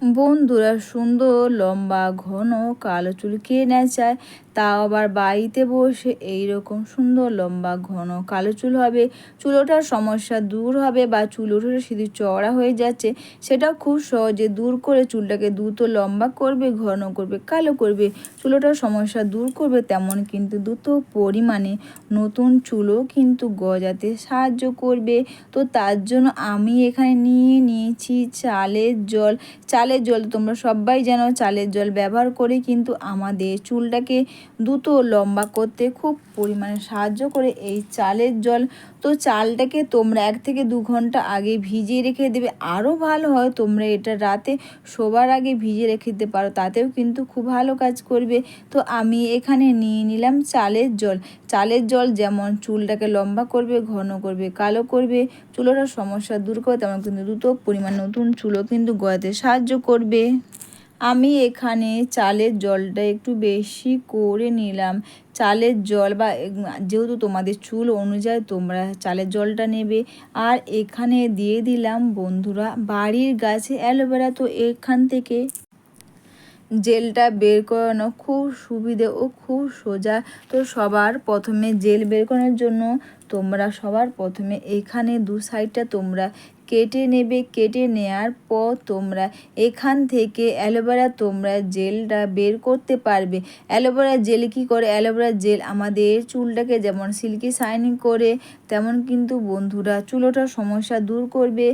বন্ধুরা সুন্দর লম্বা ঘন কালো চুল কে না চায়, তাও আবার বাড়িতে বসে এইরকম সুন্দর লম্বা ঘন কালো চুল হবে, চুলোটার সমস্যা দূর হবে বা চুল উঠে শুধু চওড়া হয়ে যাচ্ছে সেটাও খুব সহজে দূর করে চুলটাকে দ্রুত লম্বা করবে, ঘন করবে, কালো করবে, চুলোটার সমস্যা দূর করবে, তেমন কিন্তু দ্রুত পরিমাণে নতুন চুলও কিন্তু গজাতে সাহায্য করবে। তো তার জন্য আমি এখানে নিয়েছি চালের জল। চালের জল তোমরা সবাই জানো, চালের জল ব্যবহার করে কিন্তু আমাদের চুলটাকে দ্রুত লম্বা করতে খুব পরিমাণে সাহায্য করে এই চালের জল। তো চালটাকে তোমরা 1 থেকে 2 ঘন্টা আগে ভিজিয়ে রেখে দেবে, আরও ভালো হয় তোমরা এটা রাতে শোবার আগে ভিজিয়ে রেখে দিতে পারো, তাতেও কিন্তু খুব ভালো কাজ করবে। তো আমি এখানে নিয়ে নিলাম চালের জল। চালের জল যেমন চুলটাকে লম্বা করবে, ঘন করবে, কালো করবে, চুলোটার সমস্যা দূর করে, তেমন কিন্তু দ্রুত পরিমাণ নতুন চুলও কিন্তু গজাতে সাহায্য করবে। আমি এখানে চালের জলটা একটু বেশি করে নিলাম। চালের জল বা যেহেতু তোমাদের চুল অনুযায়ী তোমরা চালের জলটা নেবে। আর এখানে দিয়ে দিলাম বন্ধুরা বাড়ির গাছে অ্যালোভেরা। তো এখান থেকে জেলটা বের করানো খুব সুবিধে ও খুব সোজা। তো সবার প্রথমে জেল বের করানোর জন্য তোমরা সবার প্রথমে এখানে 2 সাইডটা তোমরা কেটে নেবে। কেটে নেওয়ার পর তোমরা এখান থেকে অ্যালোভেরা তোমরা জেলটা বের করতে পারবে। অ্যালোভেরা জেল কী করে? অ্যালোভেরা জেল আমাদের চুলটাকে যেমন সিল্কি শাইনিং করে, তেমন কিন্তু বন্ধুরা চুলোটার সমস্যা দূর করবে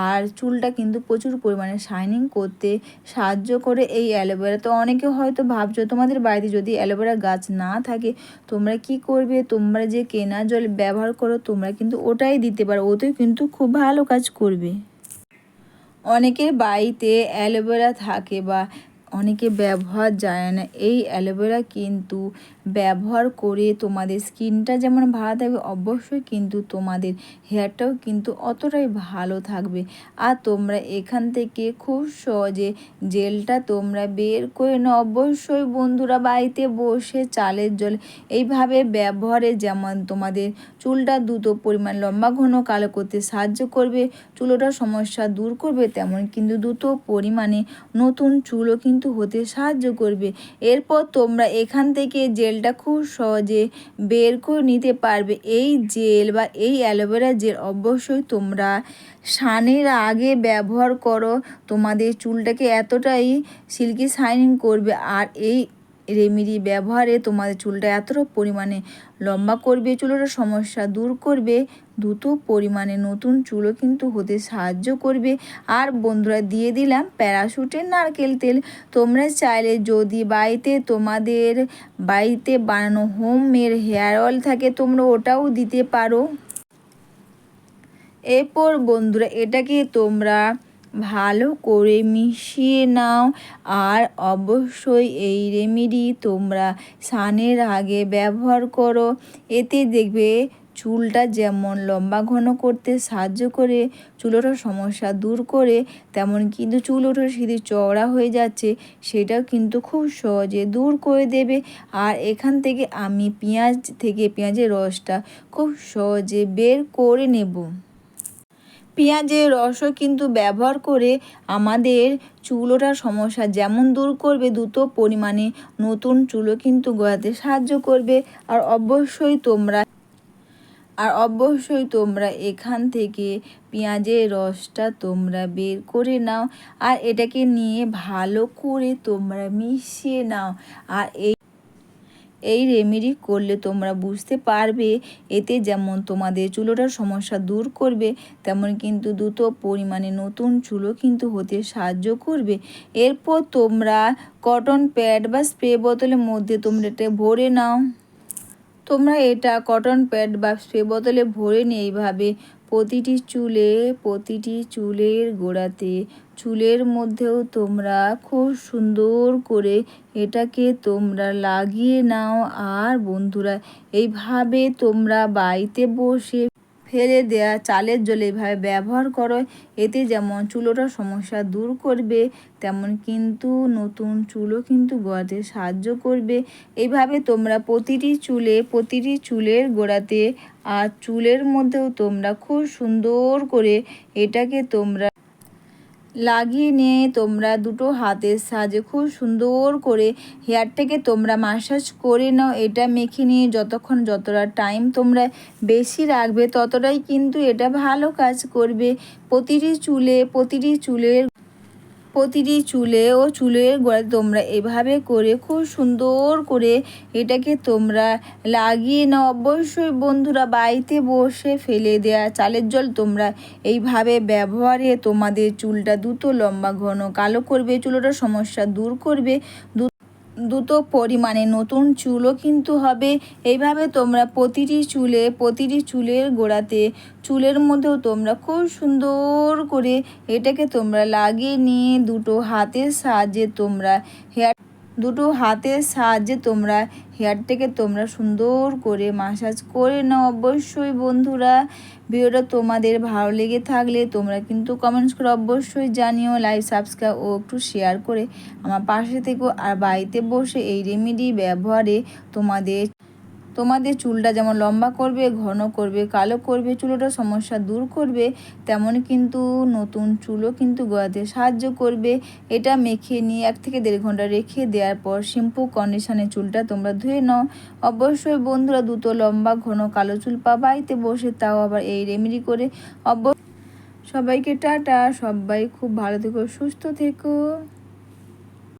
আর চুলটা কিন্তু প্রচুর পরিমাণে শাইনিং করতে সাহায্য করে এই অ্যালোভেরা। তো অনেকে হয়তো ভাবছো তোমাদের বাড়িতে যদি অ্যালোভেরা গাছ না থাকে তোমরা কি করবে? তোমরা যে কেনা জল ব্যবহার করো তোমরা কিন্তু ওটাই দিতে পারো, ওতেও কিন্তু খুব ভালো কাজ করবে। অনেকের বাড়িতে অ্যালোভেরা থাকে বা অনেকে ব্যবহার জানে না। এই অ্যালোভেরা কিন্তু ব্যবহার করে তোমাদের স্কিনটা যেমন ভালো থাকবে, অবশ্যই কিন্তু তোমাদের হেয়ারটাও কিন্তু অতটাই ভালো থাকবে। আর তোমরা এখান থেকে খুব সহজে জেলটা তোমরা বের করে নাও। অবশ্যই বন্ধুরা বাড়িতে বসে চালের জল এইভাবে ব্যবহারে যেমন তোমাদের চুলটা দ্রুত পরিমাণ লম্বা ঘন কালো করতে সাহায্য করবে, চুলোটার সমস্যা দূর করবে, তেমন কিন্তু দ্রুত পরিমাণে নতুন চুলও কিন্তু হতে সাহায্য করবে। এরপর তোমরা এখান থেকে জেলটা খুব সহজে বের করে নিতে পারবে। এই জেল বা এই অ্যালোভেরা জেল অবশ্যই তোমরা স্নানের আগে ব্যবহার করো, তোমাদের চুলটাকে এতটাই সিল্কি শাইনিং করবে আর এই রেমেডি ব্যবহারে তোমাদের চুলটা এতটা পরিমাণে লম্বা করবে, চুলের সমস্যা দূর করবে, দ্রুত পরিমাণে নতুন চুলও কিন্তু হতে সাহায্য করবে। আর বন্ধুরা দিয়ে দিলাম প্যারাশুটের নারকেল তেল। তোমরা চাইলে যদি তোমাদের বাড়িতে বানানো হোমমেড হেয়ার অয়েল থাকে তোমরা ওটাও দিতে পারো। এরপর বন্ধুরা এটাকে তোমরা ভালো করে মিশিয়ে নাও। আর অবশ্যই এই রেমেডি তোমরা স্নানের আগে ব্যবহার করো। এতে দেখবে চুলটা যেমন লম্বা ঘন করতে সাহায্য করে, চুলোটার সমস্যা দূর করে, তেমন কিন্তু চুল ওঠা সিঁধি চওড়া হয়ে যাচ্ছে সেটাও কিন্তু খুব সহজে দূর করে দেবে। আর এখান থেকে আমি পেঁয়াজের রসটা খুব সহজে বের করে নেব। পেঁয়াজের রসও কিন্তু ব্যবহার করে আমাদের চুল ওঠার সমস্যা যেমন দূর করবে, দ্রুত পরিমাণে নতুন চুলও কিন্তু গজাতে সাহায্য করবে। আর অবশ্যই তোমরা এখান থেকে পেঁয়াজের রসটা তোমরা বের করে নাও আর এটাকে নিয়ে ভালো করে তোমরা মিশিয়ে নাও। আর এই রেমেডি করলে তোমরা বুঝতে পারবে এতে যেমন তোমাদের চুলোটার সমস্যা দূর করবে, তেমন কিন্তু দ্রুত পরিমাণে নতুন চুলও কিন্তু হতে সাহায্য করবে। এরপর তোমরা কটন প্যাড বা স্প্রে বোতলের মধ্যে তোমরা এটা ভরে নাও। তোমরা এটা কটন প্যাড বা স্প্রে বোতলে ভরে নিয়ে এইভাবে প্রতিটি চুলের গোড়াতে, চুলের মধ্যেও তোমরা খুব সুন্দর করে এটাকে তোমরা লাগিয়ে নাও। আর বন্ধুরা এইভাবে তোমরা বাড়িতে বসে ফেলে দেওয়া চালের জল এইভাবে ব্যবহার করো। এতে যেমন চুলোটার সমস্যা দূর করবে, তেমন কিন্তু নতুন চুলও কিন্তু গজাতে সাহায্য করবে। এইভাবে তোমরা প্রতিটি চুলের গোড়াতে আর চুলের মধ্যেও তোমরা খুব সুন্দর করে এটাকে তোমরা লাগিয়ে নিয়ে তোমরা দুটো হাতের সাহায্যে খুব সুন্দর করে হেয়ারটাকে তোমরা মাসাজ করে নাও। এটা মেখে নিয়ে যতটা টাইম তোমরা বেশি রাখবে ততটাই কিন্তু এটা ভালো কাজ করবে। প্রতিটি চুলে ও চুলের গোড়ায় তোমরা এভাবে করে খুব সুন্দর করে এটাকে তোমরা লাগিয়ে নাও। অবশ্যই বন্ধুরা, বাড়িতে বসে ফেলে দেয়া চালের জল তোমরা এইভাবে ব্যবহারে তোমাদের চুলটা দ্রুত লম্বা ঘন কালো করবে, চুলোটার সমস্যা দূর করবে, দ্রুত পরিমাণে নতুন চুলও কিন্তু হবে। এইভাবে তোমরা প্রতিটি চুলের গোড়াতে চুলের মধ্যেও তোমরা খুব সুন্দর করে এটাকে তোমরা লাগিয়ে নিয়ে দুটো হাতের সাহায্যে তোমরা হেয়ারটাকে তোমরা সুন্দর করে মাসাজ করে নাও। অবশ্যই বন্ধুরা, ভিডিওটা তোমাদের ভালো লেগে থাকলে তোমরা কিন্তু কমেন্টস করে অবশ্যই জানিও, লাইক সাবস্ক্রাইব ও একটু শেয়ার করে আমার পাশে থেকো। আর বাড়িতে বসে এই রেমেডি ব্যবহারে তোমাদের চুলটা যেমন লম্বা করবে, ঘন করবে, কালো করবে, চুলোটার সমস্যা দূর করবে, তেমন কিন্তু নতুন চুলও কিন্তু গজাতে সাহায্য করবে। এটা মেখে নিয়ে 1 থেকে 1.5 ঘন্টা রেখে দেওয়ার পর শ্যাম্পু কন্ডিশনে চুলটা তোমরা ধুয়ে নাও। অবশ্যই বন্ধুরা, দ্রুত লম্বা ঘন কালো চুল বাড়িতে বসে, তাও আবার এই রেমেডি করে। সবাইকে টাটা, সবাই খুব ভালো থেকো, সুস্থ থেকো।